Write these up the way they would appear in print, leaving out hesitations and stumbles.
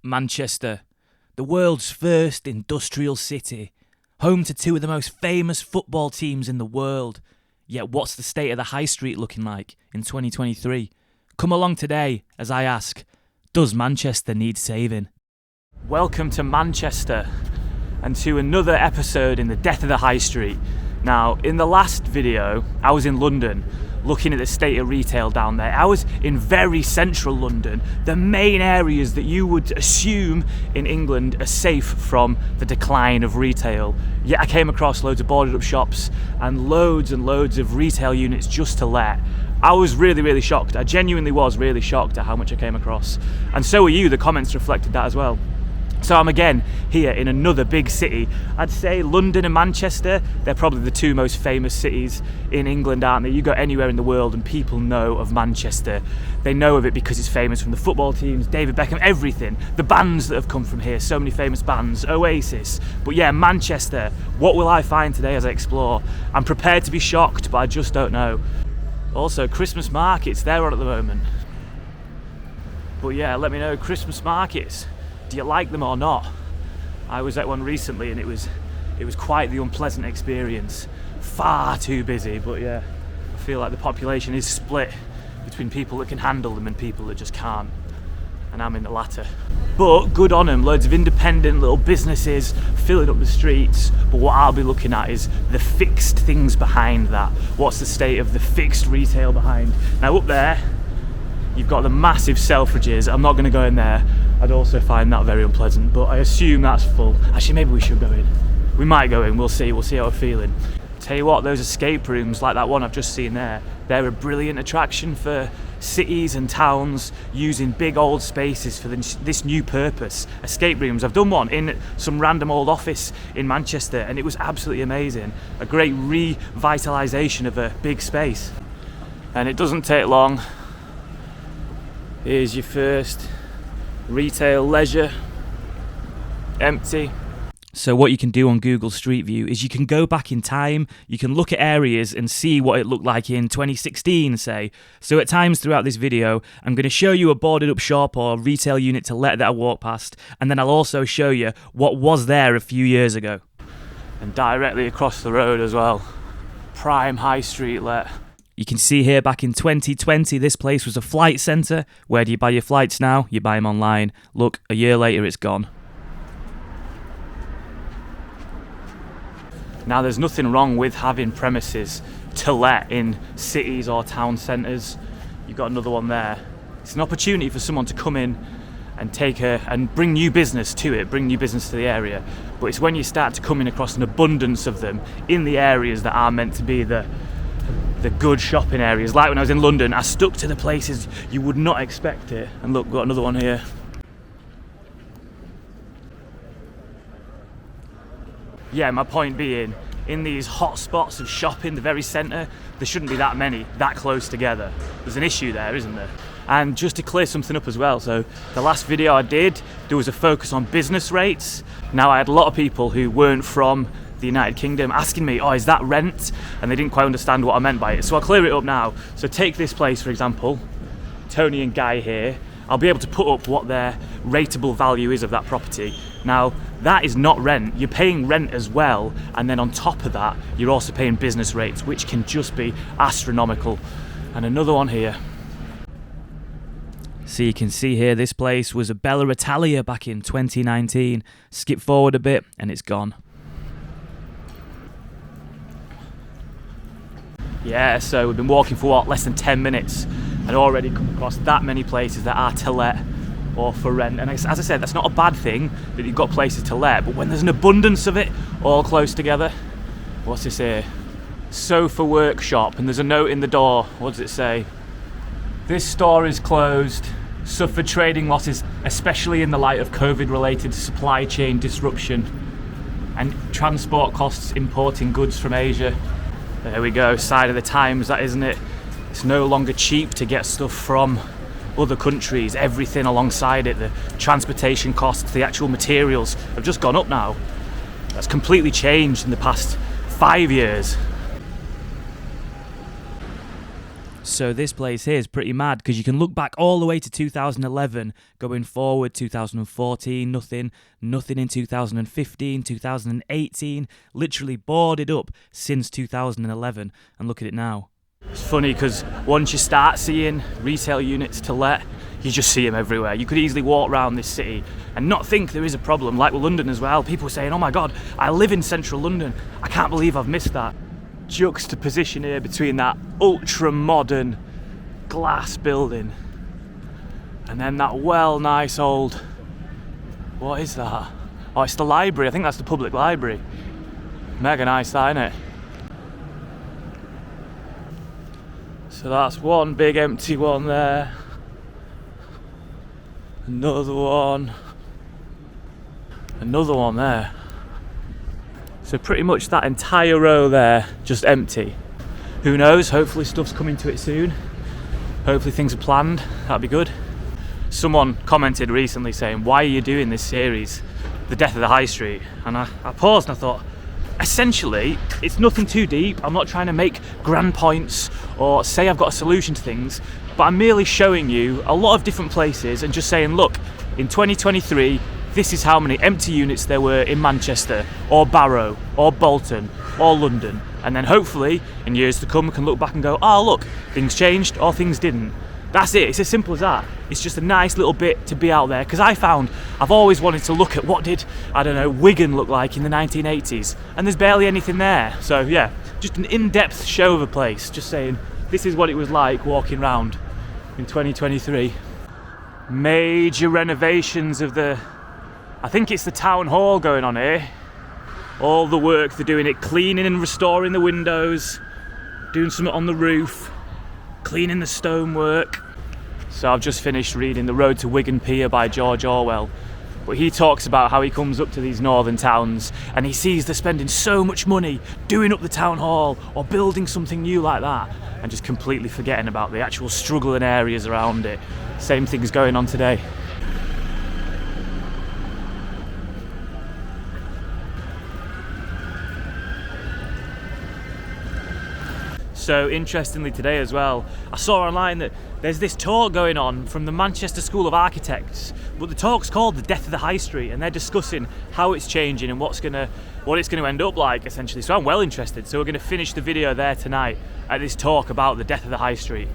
Manchester, the world's first industrial city, home to two of the most famous football teams in the world. Yet what's the state of the high street looking like in 2023? Come along today as I ask, does Manchester need saving? Welcome to Manchester and to another episode in the death of the high street. Now, in the last video, I was in London looking at the state of retail down there. I was in very central London, the main areas that you would assume in England are safe from the decline of retail. Yet I came across loads of boarded up shops and loads of retail units just to let. I was really shocked. I genuinely was really shocked at how much I came across. And so were you, the comments reflected that as well. So I'm again here in another big city. I'd say London and Manchester, they're probably the two most famous cities in England, aren't they? You go anywhere in the world and people know of Manchester. They know of it because it's famous from the football teams, David Beckham, everything. The bands that have come from here, so many famous bands, Oasis. But yeah, Manchester, what will I find today as I explore? I'm prepared to be shocked, but I just don't know. Also, Christmas markets, they're on at the moment. But yeah, let me know, Christmas markets. Do you like them or not? I was at one recently and it was quite the unpleasant experience. Far too busy, but yeah, I feel like the population is split between people that can handle them and people that just can't. And I'm in the latter. But good on them, loads of independent little businesses filling up the streets. But what I'll be looking at is the fixed things behind that. What's the state of the fixed retail behind? Now up there, you've got the massive Selfridges. I'm not going to go in there. I'd also find that very unpleasant, but I assume that's full. Actually, maybe we should go in. We might go in, we'll see how we're feeling. Tell you what, those escape rooms, like that one I've just seen there, they're a brilliant attraction for cities and towns using big old spaces for this new purpose. Escape rooms. I've done one in some random old office in Manchester and it was absolutely amazing. A great revitalisation of a big space. And it doesn't take long. Here's your first retail leisure, empty. So what you can do on Google Street View is you can go back in time, you can look at areas and see what it looked like in 2016, say. So at times throughout this video, I'm going to show you a boarded up shop or retail unit to let that I walk past, and then I'll also show you what was there a few years ago. And directly across the road as well, prime high street let. You can see here back in 2020, this place was a flight centre. Where do you buy your flights now? You buy them online. Look, a year later it's gone. Now there's nothing wrong with having premises to let in cities or town centres. You've got another one there. It's an opportunity for someone to come in and and bring new business to it, bring new business to the area. But it's when you start to come in across an abundance of them in the areas that are meant to be the good shopping areas. Like when I was in London, I stuck to the places you would not expect it. And look, got another one here. Yeah, my point being, in these hot spots of shopping, the very centre, there shouldn't be that many, that close together. There's an issue there, isn't there? And just to clear something up as well, so the last video I did, there was a focus on business rates. Now I had a lot of people who weren't from the United Kingdom asking me, oh, is that rent? And they didn't quite understand what I meant by it. So I'll clear it up now. So take this place, for example, Tony and Guy here. I'll be able to put up what their rateable value is of that property. Now, that is not rent. You're paying rent as well. And then on top of that, you're also paying business rates, which can just be astronomical. And another one here. So you can see here, this place was a Bella Italia back in 2019. Skip forward a bit and it's gone. Yeah, so we've been walking for what, less than 10 minutes and already come across that many places that are to let or for rent. And as I said, that's not a bad thing that you've got places to let, but when there's an abundance of it all close together, what's this here? Sofa workshop, and there's a note in the door. What does it say? This store is closed, suffered trading losses, especially in the light of COVID-related supply chain disruption and transport costs importing goods from Asia. There we go, side of the times that, isn't it? It's no longer cheap to get stuff from other countries, everything alongside it, the transportation costs, the actual materials have just gone up now. That's completely changed in the past 5 years. So this place here is pretty mad because you can look back all the way to 2011, going forward 2014, nothing in 2015, 2018, literally boarded up since 2011, and look at it now. It's funny because once you start seeing retail units to let, you just see them everywhere. You could easily walk around this city and not think there is a problem, like with London as well. People are saying, oh my God, I live in central London. I can't believe I've missed that. Juxtaposition here between that ultra modern glass building and then that nice old, what is that? Oh, it's the library. I think that's the public library. Mega nice, that, isn't it? So that's one big empty one there, another one there. So pretty much that entire row there, just empty. Who knows, hopefully stuff's coming to it soon. Hopefully things are planned, that'd be good. Someone commented recently saying, why are you doing this series, The Death of the High Street? And I paused and I thought, essentially, it's nothing too deep. I'm not trying to make grand points or say I've got a solution to things, but I'm merely showing you a lot of different places and just saying, look, in 2023, this is how many empty units there were in Manchester, or Barrow, or Bolton, or London. And then hopefully, in years to come, we can look back and go, oh look, things changed or things didn't. That's it, it's as simple as that. It's just a nice little bit to be out there, because I've always wanted to look at what did, Wigan look like in the 1980s, and there's barely anything there. So yeah, just an in-depth show of a place, just saying, this is what it was like walking around in 2023. Major renovations of I think it's the town hall going on here. All the work they're doing, cleaning and restoring the windows, doing something on the roof, cleaning the stonework. So I've just finished reading The Road to Wigan Pier by George Orwell. But he talks about how he comes up to these northern towns and he sees they're spending so much money doing up the town hall or building something new like that, and just completely forgetting about the actual struggling areas around it. Same thing's going on today. So interestingly today as well, I saw online that there's this talk going on from the Manchester School of Architects, but the talk's called The Death of the High Street, and they're discussing how it's changing and what it's going to end up like, essentially. So I'm well interested. So we're going to finish the video there tonight at this talk about the death of the High Street.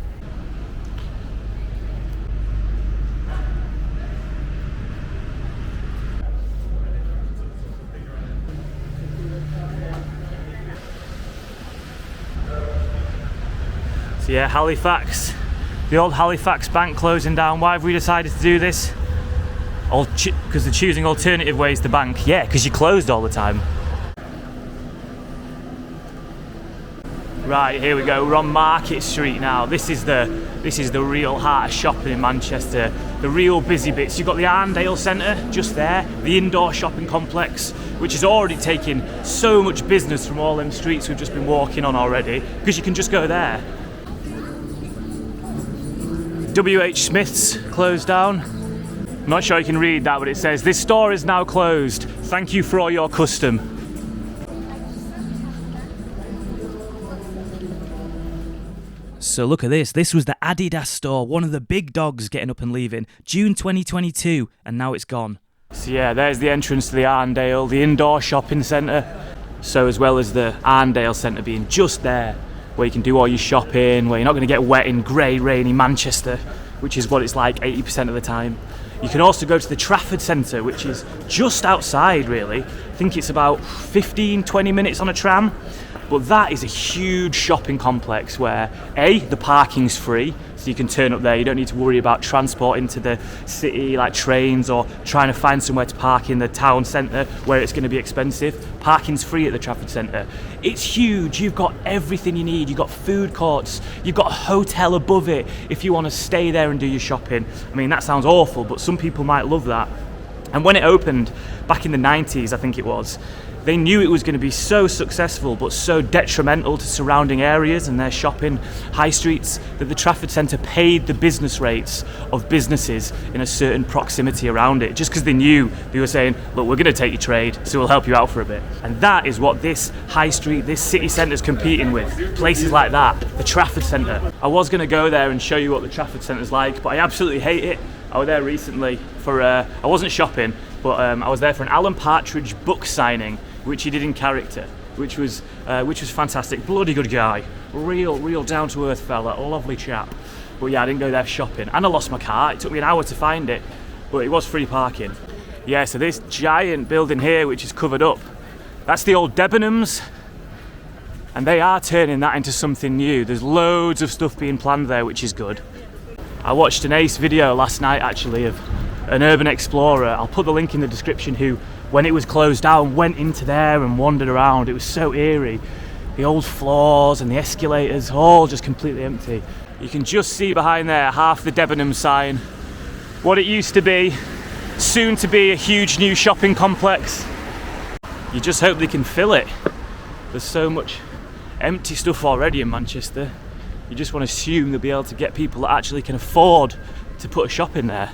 Yeah, Halifax, the old Halifax bank closing down. Why have we decided to do this? Because they're choosing alternative ways to bank. Yeah, because you're closed all the time. Right, here we go. We're on Market Street now. This is the real heart of shopping in Manchester. The real busy bits. You've got the Arndale Centre just there, the indoor shopping complex, which is already taking so much business from all them streets we've just been walking on already, because you can just go there. WH Smith's closed down. I'm not sure you can read that, but it says, "This store is now closed. Thank you for all your custom." So look at this. This was the Adidas store, one of the big dogs getting up and leaving. June 2022, and now it's gone. So yeah, there's the entrance to the Arndale, the indoor shopping centre. So as well as the Arndale Centre being just there, where you can do all your shopping, where you're not going to get wet in grey, rainy Manchester, which is what it's like 80% of the time. You can also go to the Trafford Centre, which is just outside, really. I think it's about 15-20 minutes on a tram. But that is a huge shopping complex where, A, the parking's free, so you can turn up there. You don't need to worry about transport into the city, like trains, or trying to find somewhere to park in the town centre where it's going to be expensive. Parking's free at the Trafford Centre. It's huge. You've got everything you need. You've got food courts. You've got a hotel above it if you want to stay there and do your shopping. I mean, that sounds awful, but some people might love that. And when it opened back in the 90s, I think it was, they knew it was going to be so successful but so detrimental to surrounding areas and their shopping high streets that the Trafford Centre paid the business rates of businesses in a certain proximity around it, just because they knew they were saying, look, we're going to take your trade, so we'll help you out for a bit. And that is what this high street, this city centre is competing with. Places like that, the Trafford Centre. I was going to go there and show you what the Trafford Centre's like, but I absolutely hate it. I was there recently for, I wasn't shopping, but I was there for an Alan Partridge book signing, which he did in character, which was fantastic. Bloody good guy, real down to earth fella, a lovely chap. But yeah, I didn't go there shopping, and I lost my car. It took me an hour to find it, but it was free parking. Yeah, so this giant building here, which is covered up, that's the old Debenhams, and they are turning that into something new. There's loads of stuff being planned there, which is good. I watched an ace video last night actually of an urban explorer. I'll put the link in the description, who, when it was closed down, went into there and wandered around. It was so eerie. The old floors and the escalators, all just completely empty. You can just see behind there half the Debenham sign. What it used to be, soon to be a huge new shopping complex. You just hope they can fill it. There's so much empty stuff already in Manchester. You just want to assume they'll be able to get people that actually can afford to put a shop in there.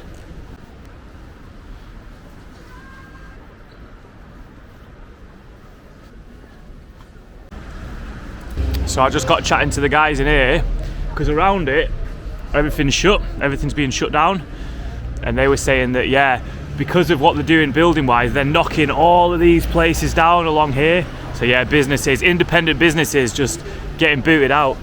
So I just got chatting to the guys in here, because around it, everything's shut, everything's being shut down. And they were saying that, yeah, because of what they're doing building wise, they're knocking all of these places down along here. So yeah, businesses, independent businesses, just getting booted out.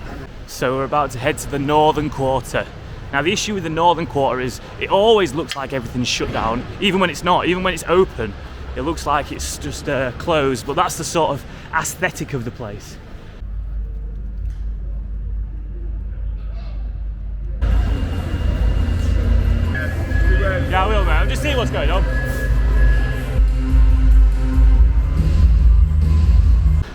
So we're about to head to the northern quarter. Now the issue with the northern quarter is it always looks like everything's shut down, even when it's not, even when it's open. It looks like it's just closed, but that's the sort of aesthetic of the place. Yeah, I will, mate. I'm just seeing what's going on.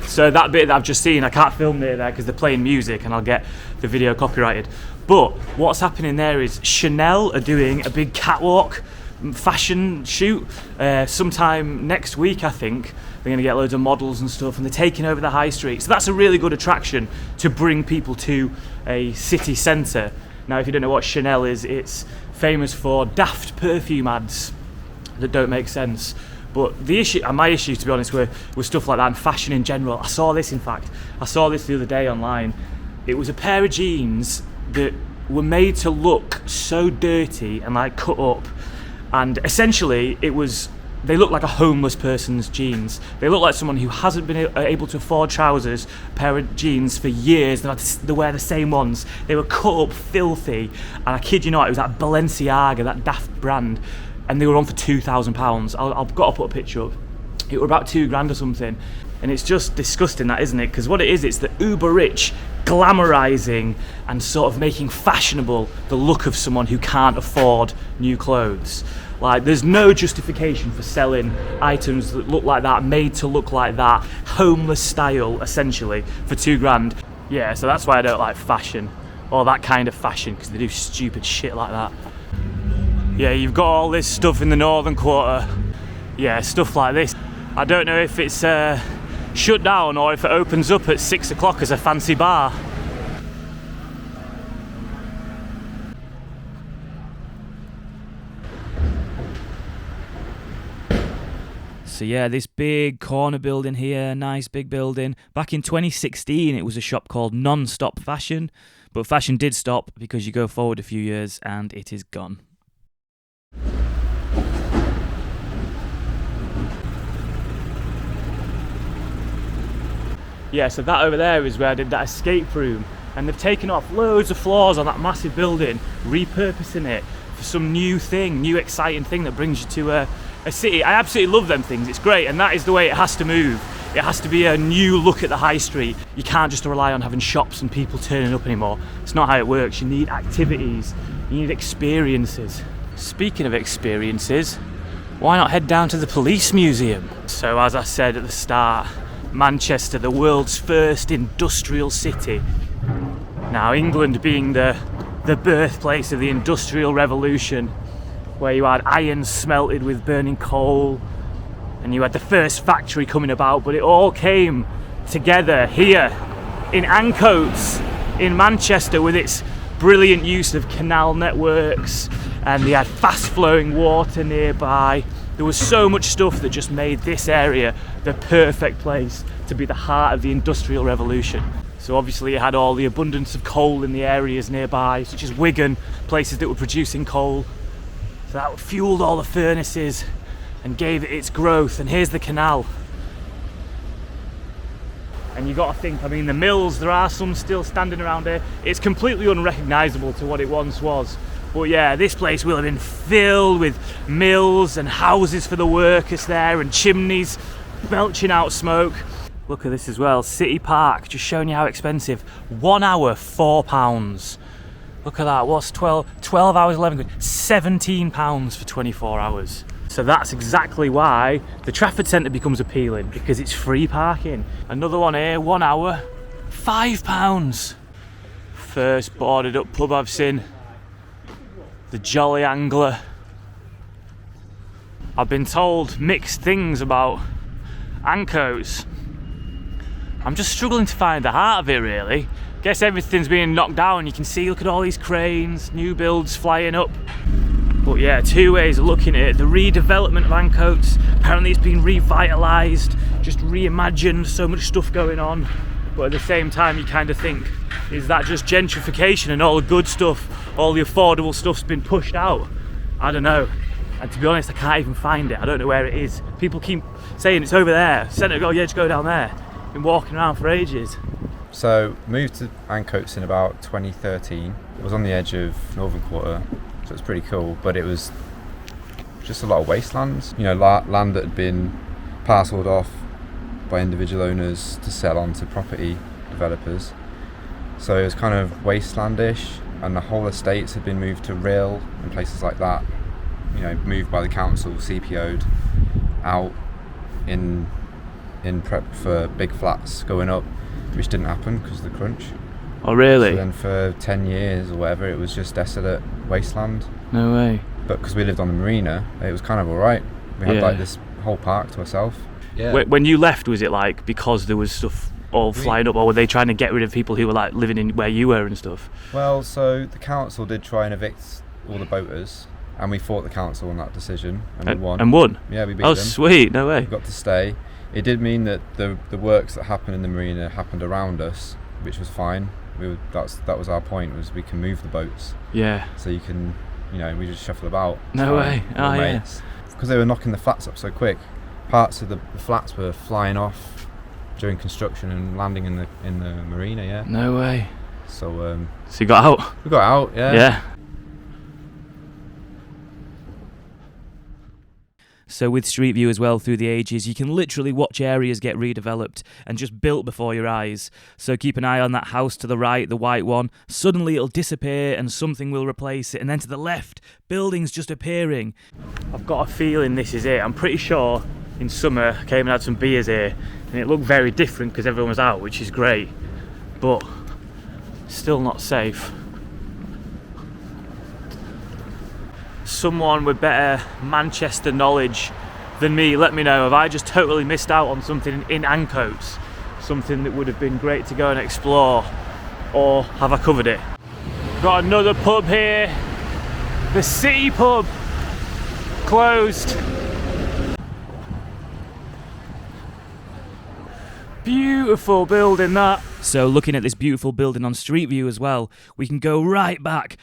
So that bit that I've just seen, I can't film near there because they're playing music and I'll get the video copyrighted. But what's happening there is Chanel are doing a big catwalk fashion shoot sometime next week, I think. They're going to get loads of models and stuff, and they're taking over the high street. So that's a really good attraction to bring people to a city centre. Now, if you don't know what Chanel is, it's famous for daft perfume ads that don't make sense. But the issue, and my issue to be honest, with stuff like that and fashion in general, I saw this the other day online. It was a pair of jeans that were made to look so dirty and like cut up, and essentially they look like a homeless person's jeans. They look like someone who hasn't been able to afford trousers, a pair of jeans for years. They wear the same ones. They were cut up filthy, and I kid you not, it was that Balenciaga, that daft brand, and they were on for £2,000. I've got to put a picture up. It were about £2,000 or something, and it's just disgusting, that, isn't it? Because what it is, it's the uber rich glamorizing and sort of making fashionable the look of someone who can't afford new clothes. Like, there's no justification for selling items that look like that, made to look like that, homeless style, essentially, for £2,000. Yeah, so that's why I don't like fashion, or that kind of fashion, because they do stupid shit like that. Yeah, you've got all this stuff in the northern quarter. Yeah, stuff like this. I don't know if it's shut down or if it opens up at 6 o'clock as a fancy bar. So yeah, this big corner building here, nice big building. Back in 2016, it was a shop called Non-Stop Fashion, but fashion did stop because you go forward a few years and it is gone. Yeah, so that over there is where I did that escape room, and they've taken off loads of floors on that massive building, repurposing it for some new thing, new exciting thing that brings you to a city. I absolutely love them things, it's great, and that is the way it has to move. It has to be a new look at the high street. You can't just rely on having shops and people turning up anymore. It's not how it works. You need activities, you need experiences. Speaking of experiences, why not head down to the police museum? So as I said at the start, Manchester, the world's first industrial city. Now, England being the birthplace of the Industrial Revolution, where you had iron smelted with burning coal, and you had the first factory coming about, but it all came together here in Ancoats in Manchester with its brilliant use of canal networks, and they had fast flowing water nearby. There was so much stuff that just made this area the perfect place to be the heart of the Industrial Revolution. So obviously it had all the abundance of coal in the areas nearby, such as Wigan, places that were producing coal. So that fueled all the furnaces and gave it its growth. And here's the canal. And you got to think, I mean, the mills, there are some still standing around here. It's completely unrecognisable to what it once was. But yeah, this place will have been filled with mills and houses for the workers there, and chimneys belching out smoke. Look at this as well, City Park, just showing you how expensive. 1 hour, £4. Look at that, what's 12 hours, 11 quid? £17 for 24 hours. So that's exactly why the Trafford Centre becomes appealing, because it's free parking. Another one here, 1 hour, £5. First boarded up pub I've seen, the Jolly Angler. I've been told mixed things about Ancoats. I'm just struggling to find the heart of it, really. Guess everything's being knocked down. You can see, look at all these cranes, new builds flying up. But yeah, two ways of looking at it. The redevelopment of Ancoats, apparently it's been revitalised, just reimagined, so much stuff going on. But at the same time, you kind of think, is that just gentrification and all the good stuff, all the affordable stuff's been pushed out? I don't know. And to be honest, I can't even find it. I don't know where it is. People keep saying it's over there. Centre, go, yeah, just go down there. Been walking around for ages. So moved to Ancoats in about 2013. It was on the edge of Northern Quarter, so it's pretty cool. But it was just a lot of wastelands. You know, land that had been parcelled off by individual owners to sell on to property developers. So it was kind of wastelandish, and the whole estates had been moved to Rill and places like that. You know, moved by the council, CPO'd out in prep for big flats going up, which didn't happen because of the crunch. Oh really? So then for 10 years or whatever, it was just desolate wasteland. No way. But because we lived on the marina, it was kind of alright. We had like this whole park to ourselves. Yeah. When you left, was it like because there was stuff all flying up, or were they trying to get rid of people who were like living in where you were and stuff? Well, so the council did try and evict all the boaters, and we fought the council on that decision, and we won. And won? Yeah, we beat them. Oh sweet, no way. We got to stay. It did mean that the works that happened in the marina happened around us, which was fine. That was our point, was we can move the boats. Yeah. So you can, you know, we just shuffle about. No way. Oh yeah. Because they were knocking the flats up so quick. Parts of the flats were flying off during construction and landing in the marina. Yeah. No way. So you got out? We got out. Yeah. Yeah. So with Street View as well through the ages, you can literally watch areas get redeveloped and just built before your eyes. So keep an eye on that house to the right, the white one. Suddenly it'll disappear and something will replace it. And then to the left, buildings just appearing. I've got a feeling this is it. I'm pretty sure in summer I came and had some beers here and it looked very different because everyone was out, which is great. But still not safe. Someone with better Manchester knowledge than me, let me know. Have I just totally missed out on something in Ancoats? Something that would have been great to go and explore? Or have I covered it? Got another pub here. The City Pub. Closed. Beautiful building that. So looking at this beautiful building on Street View as well, we can go right back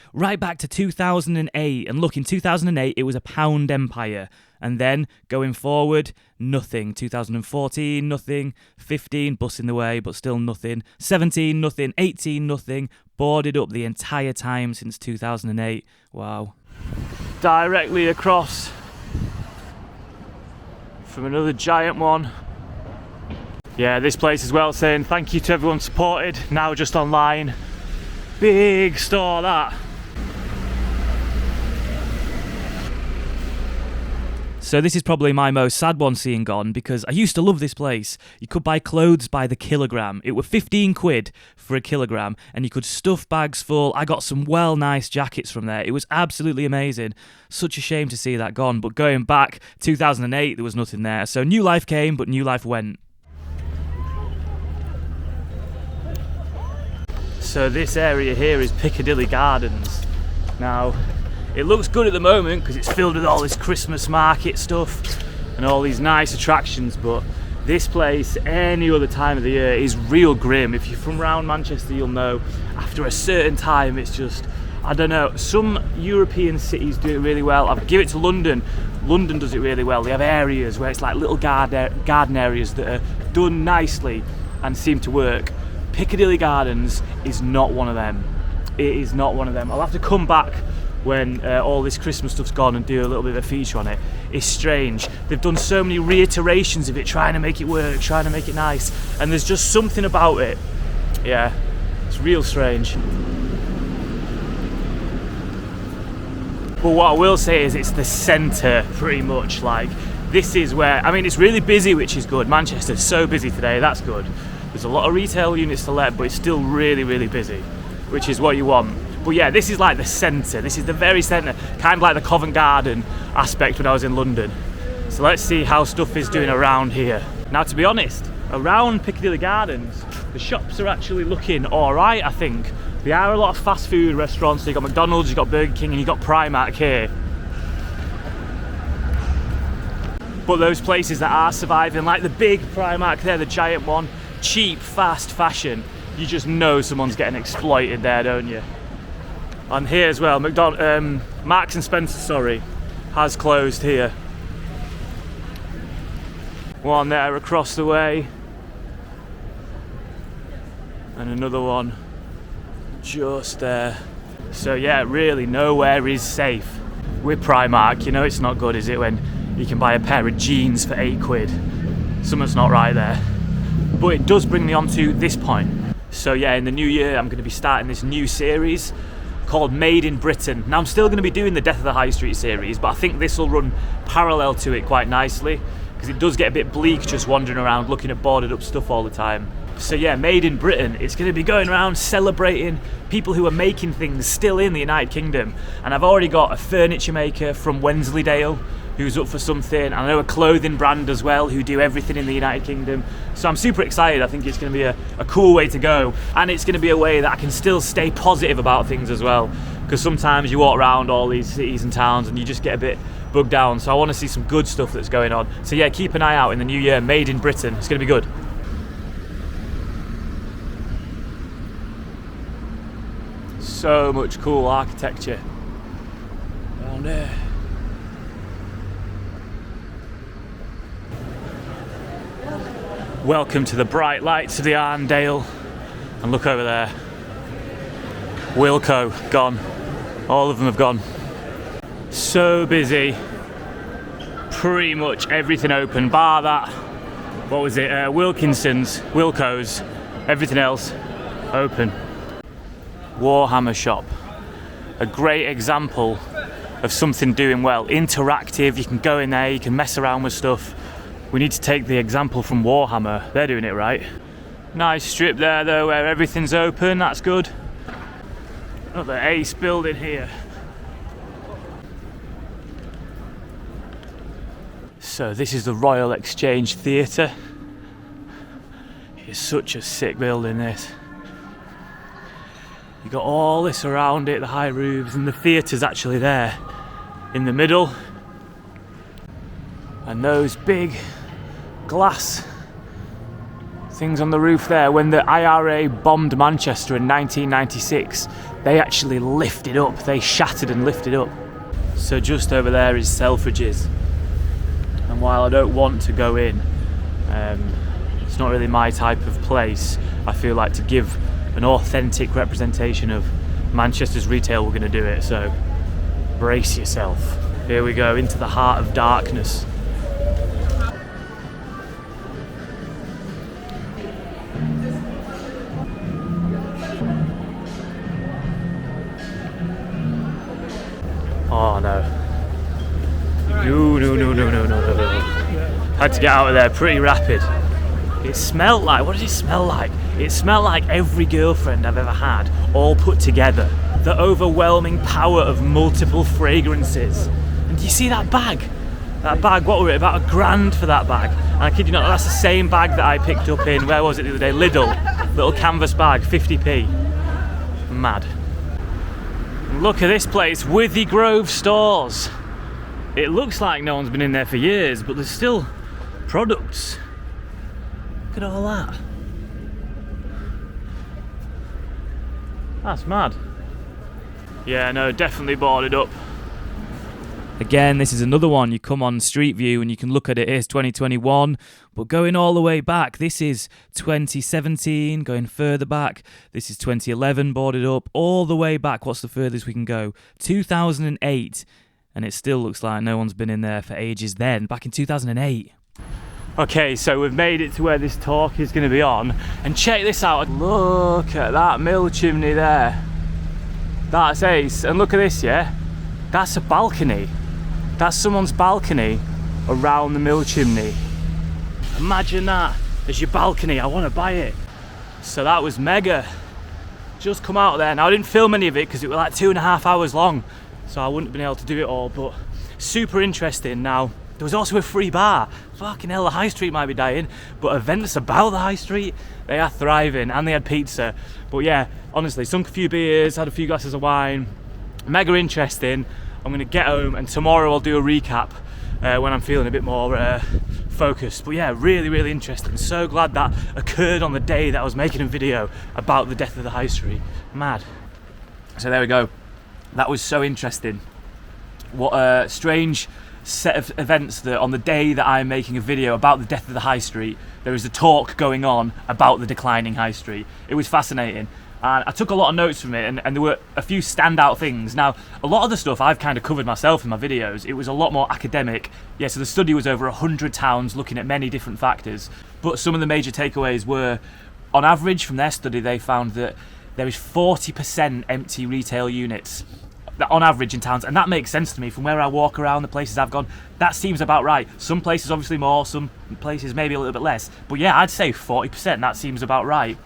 to 2008. And look, in 2008, it was a pound empire. And then going forward, nothing. 2014, nothing. 15, bus in the way, but still nothing. 17, nothing. 18, nothing. Boarded up the entire time since 2008. Wow. Directly across from another giant one. Yeah, this place as well, saying thank you to everyone supported, now just online. Big store that. So this is probably my most sad one seeing gone, because I used to love this place. You could buy clothes by the kilogram. It were 15 quid for a kilogram, and you could stuff bags full. I got some nice jackets from there. It was absolutely amazing. Such a shame to see that gone, but going back, 2008, there was nothing there. So New Life came, but New Life went. So this area here is Piccadilly Gardens. Now, it looks good at the moment because it's filled with all this Christmas market stuff and all these nice attractions, but this place any other time of the year is real grim. If you're from around Manchester, you'll know after a certain time it's just, I don't know, some European cities do it really well. I'll give it to London. London does it really well. They have areas where it's like little garden areas that are done nicely and seem to work. Piccadilly Gardens is not one of them. It is not one of them. I'll have to come back when all this Christmas stuff's gone and do a little bit of a feature on it. It's strange. They've done so many reiterations of it, trying to make it work, trying to make it nice, and there's just something about it. Yeah, it's real strange. But what I will say is it's the centre, pretty much. Like, this is where, I mean, it's really busy, which is good. Manchester's so busy today, that's good. There's a lot of retail units to let, but it's still really, really busy, which is what you want. But yeah, this is like the centre. This is the very centre, kind of like the Covent Garden aspect when I was in London. So let's see how stuff is doing around here. Now, to be honest, around Piccadilly Gardens, the shops are actually looking all right, I think. There are a lot of fast food restaurants. So you've got McDonald's, you've got Burger King, and you've got Primark here. But those places that are surviving, like the big Primark there, the giant one, cheap, fast fashion, you just know someone's getting exploited there, don't you? And here as well, Marks and Spencer, has closed here. One there across the way, and another one just there. So yeah, really nowhere is safe. With Primark, you know it's not good, is it, when you can buy a pair of jeans for 8 quid? Something's not right there. But it does bring me on to this point. So yeah, in the new year, I'm going to be starting this new series called Made in Britain. Now, I'm still going to be doing the Death of the High Street series, but I think this will run parallel to it quite nicely, because it does get a bit bleak just wandering around looking at boarded up stuff all the time. So yeah, Made in Britain, it's going to be going around celebrating people who are making things still in the United Kingdom. And I've already got a furniture maker from Wensleydale who's up for something. I know a clothing brand as well who do everything in the United Kingdom. So I'm super excited. I think it's going to be a cool way to go, and it's going to be a way that I can still stay positive about things as well, because sometimes you walk around all these cities and towns and you just get a bit bugged down. So I want to see some good stuff that's going on. So yeah, keep an eye out in the new year. Made in Britain, it's going to be good. So much cool architecture down there. Welcome to the bright lights of the Arndale. And look over there. Wilko, gone. All of them have gone. So busy. Pretty much everything open, bar that. What was it? Wilkinson's, Wilko's. Everything else open. Warhammer shop. A great example of something doing well. Interactive, you can go in there, you can mess around with stuff. We need to take the example from Warhammer. They're doing it right. Nice strip there though, where everything's open, that's good. Another ace building here. So this is the Royal Exchange Theatre. It's such a sick building, this. You got all this around it, the high roofs, and the theatre's actually there in the middle. And those big glass things on the roof there, when the IRA bombed Manchester in 1996, they actually lifted up, they shattered and lifted up. So just over there is Selfridges, and while I don't want to go in, it's not really my type of place. I feel like to give an authentic representation of Manchester's retail, we're going to do it, so brace yourself. Here we go, into the heart of darkness. Oh no. No. Had to get out of there pretty rapid. It smelled like, what did it smell like? It smelled like every girlfriend I've ever had, all put together. The overwhelming power of multiple fragrances. And do you see that bag? That bag, what were it? About £1,000 for that bag. And I kid you not, that's the same bag that I picked up in, where was it the other day? Lidl. Little canvas bag, 50p. Mad. And look at this place, Withy Grove Stores. It looks like no one's been in there for years, but there's still products. Look at all that. That's mad. Yeah, no, definitely boarded up. Again, this is another one. You come on Street View and you can look at it. It's 2021, but going all the way back, this is 2017. Going further back, this is 2011, boarded up. All the way back, what's the furthest we can go? 2008, and it still looks like no one's been in there for ages then, back in 2008. Okay, so we've made it to where this talk is going to be on, and check this out. Look at that mill chimney there. That's ace. And look at this, yeah? That's a balcony. That's someone's balcony around the mill chimney. Imagine that as your balcony. I want to buy it. So that was mega. Just come out there. Now I didn't film any of it because it was like 2.5 hours long, so I wouldn't have been able to do it all, but super interesting. Now there was also a free bar. Fucking hell, the high street might be dying, but events about the high street, they are thriving, and they had pizza. But yeah, honestly, sunk a few beers, had a few glasses of wine. Mega interesting. I'm going to get home, and tomorrow I'll do a recap when I'm feeling a bit more focused. But yeah, really, really interesting. So glad that occurred on the day that I was making a video about the death of the high street. Mad. So there we go. That was so interesting. What a strange set of events that on the day that I'm making a video about the death of the high street, there is a talk going on about the declining high street. It was fascinating. And I took a lot of notes from it, and there were a few standout things. Now, a lot of the stuff I've kind of covered myself in my videos. It was a lot more academic. Yeah, so the study was over 100 towns looking at many different factors. But some of the major takeaways were, on average from their study, they found that there is 40% empty retail units on average in towns. And that makes sense to me. From where I walk around, the places I've gone, that seems about right. Some places obviously more, some places maybe a little bit less. But yeah, I'd say 40%, that seems about right.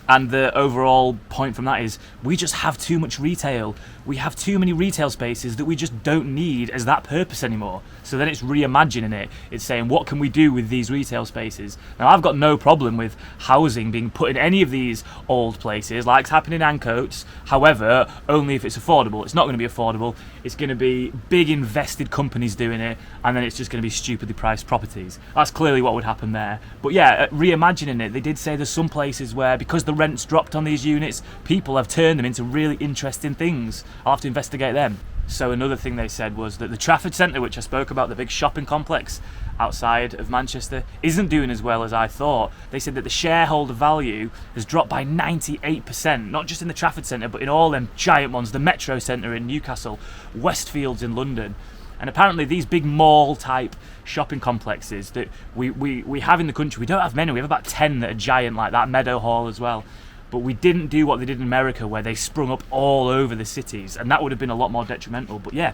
And the overall point from that is we just have too much retail. We have too many retail spaces that we just don't need as that purpose anymore. So then it's reimagining it. It's saying, what can we do with these retail spaces? Now, I've got no problem with housing being put in any of these old places, like it's happening in Ancoats. However, only if it's affordable. It's not going to be affordable. It's going to be big invested companies doing it, and then it's just going to be stupidly priced properties. That's clearly what would happen there. But yeah, reimagining it, they did say there's some places where, because the rent's dropped on these units, people have turned them into really interesting things. I'll have to investigate them. So another thing they said was that the Trafford Centre, which I spoke about, the big shopping complex outside of Manchester, isn't doing as well as I thought. They said that the shareholder value has dropped by 98%, not just in the Trafford Centre, but in all them giant ones, the Metro Centre in Newcastle, Westfields in London. And apparently these big mall type shopping complexes that we have in the country, we don't have many. We have about 10 that are giant like that, Meadow Hall as well. But we didn't do what they did in America, where they sprung up all over the cities, and that would have been a lot more detrimental. But yeah,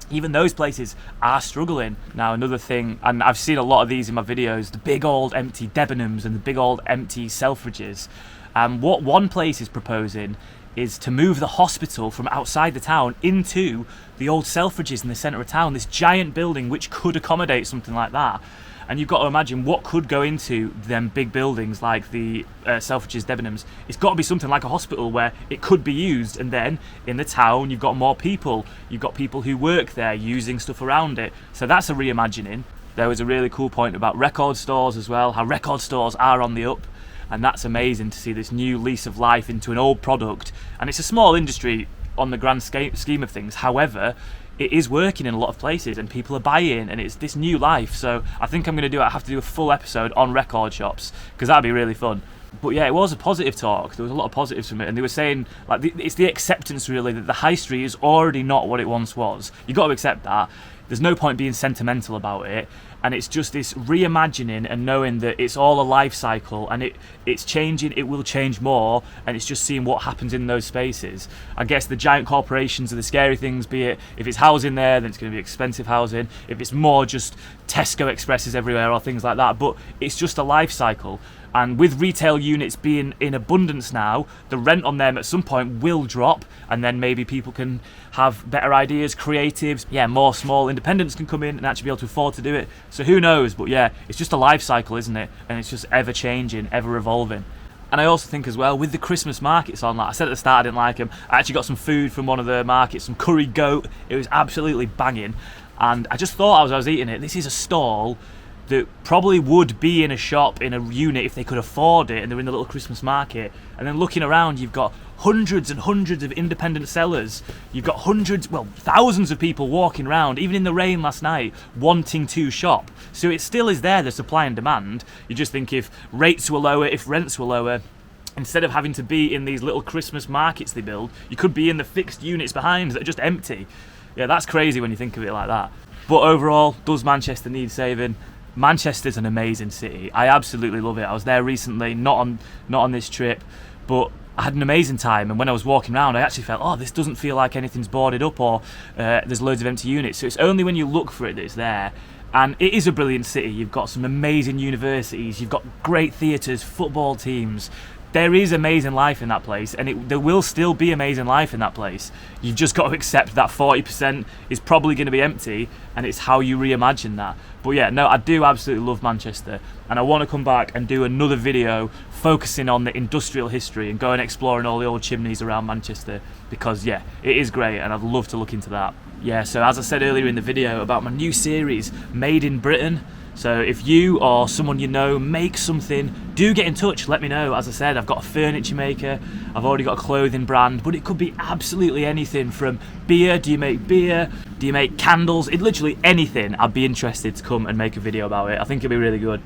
even those places are struggling. Now another thing, and I've seen a lot of these in my videos, the big old empty Debenhams and the big old empty Selfridges. What one place is proposing is to move the hospital from outside the town into the old Selfridges in the centre of town, this giant building which could accommodate something like that. And you've got to imagine what could go into them big buildings like the Selfridges, Debenhams. It's got to be something like a hospital where it could be used, and then in the town you've got more people. You've got people who work there using stuff around it. So that's a reimagining. There was a really cool point about record stores as well, how record stores are on the up. And that's amazing to see this new lease of life into an old product. And it's a small industry on the grand scheme of things. However, it is working in a lot of places and people are buying, and it's this new life. So I think I'm going to have to do a full episode on record shops, because that'd be really fun. But yeah, it was a positive talk. There was a lot of positives from it, and they were saying like it's the acceptance really that the high street is already not what it once was. You've got to accept that. there's no point being sentimental about it, and it's just this reimagining and knowing that it's all a life cycle, and it's changing, it will change more, and it's just seeing what happens in those spaces. I guess the giant corporations are the scary things, be it if it's housing there, then it's going to be expensive housing, if it's more just Tesco Expresses everywhere or things like that, but it's just a life cycle. And with retail units being in abundance now, the rent on them at some point will drop, and then maybe people can have better ideas, creatives, more small independents can come in and actually be able to afford to do it. So who knows, but it's just a life cycle, isn't it? And it's just ever changing, ever evolving. And I also think as well, with the Christmas markets on, like I said at the start, I didn't like them. I actually got some food from one of the markets, some curry goat. It was absolutely banging. And I just thought as I was eating it, this is a stall that probably would be in a shop, in a unit, if they could afford it, and they're in the little Christmas market. And then looking around, you've got hundreds and hundreds of independent sellers. You've got thousands of people walking around, even in the rain last night, wanting to shop. So it still is there, the supply and demand. You just think if rates were lower, if rents were lower, instead of having to be in these little Christmas markets they build, you could be in the fixed units behind that are just empty. Yeah, that's crazy when you think of it like that. But overall, does Manchester need saving? Manchester's an amazing city. I absolutely love it. I was there recently, not on this trip, but I had an amazing time. And when I was walking around, I actually felt, this doesn't feel like anything's boarded up or there's loads of empty units. So it's only when you look for it that it's there. And it is a brilliant city. You've got some amazing universities. You've got great theatres, football teams. There is amazing life in that place, and there will still be amazing life in that place. You've just got to accept that 40% is probably going to be empty, and it's how you reimagine that. But I do absolutely love Manchester, and I want to come back and do another video focusing on the industrial history and going exploring all the old chimneys around Manchester, because it is great, and I'd love to look into that. So as I said earlier in the video about my new series, Made in Britain. So if you or someone you know make something, do get in touch, let me know. As I said, I've got a furniture maker, I've already got a clothing brand, but it could be absolutely anything from beer. Do you make beer? Do you make candles? Literally anything. I'd be interested to come and make a video about it. I think it'd be really good.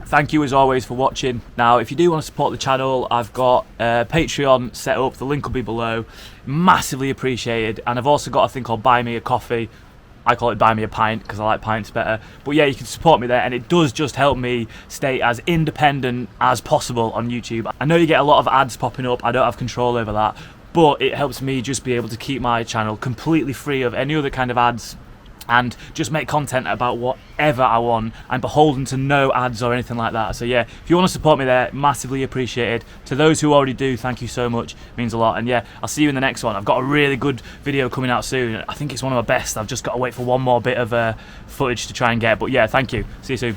Thank you as always for watching. Now, if you do want to support the channel, I've got Patreon set up, the link will be below. Massively appreciated. And I've also got a thing called Buy Me a Coffee. I call it Buy Me a Pint because I like pints better. But you can support me there, and it does just help me stay as independent as possible on YouTube. I know you get a lot of ads popping up, I don't have control over that, but it helps me just be able to keep my channel completely free of any other kind of ads and just make content about whatever I want. I'm beholden to no ads or anything like that. So if you want to support me there, massively appreciated. To those who already do, thank you so much, it means a lot. And I'll see you in the next one. I've got a really good video coming out soon. I think it's one of my best. I've just got to wait for one more bit of footage to try and get, but thank you. See you soon.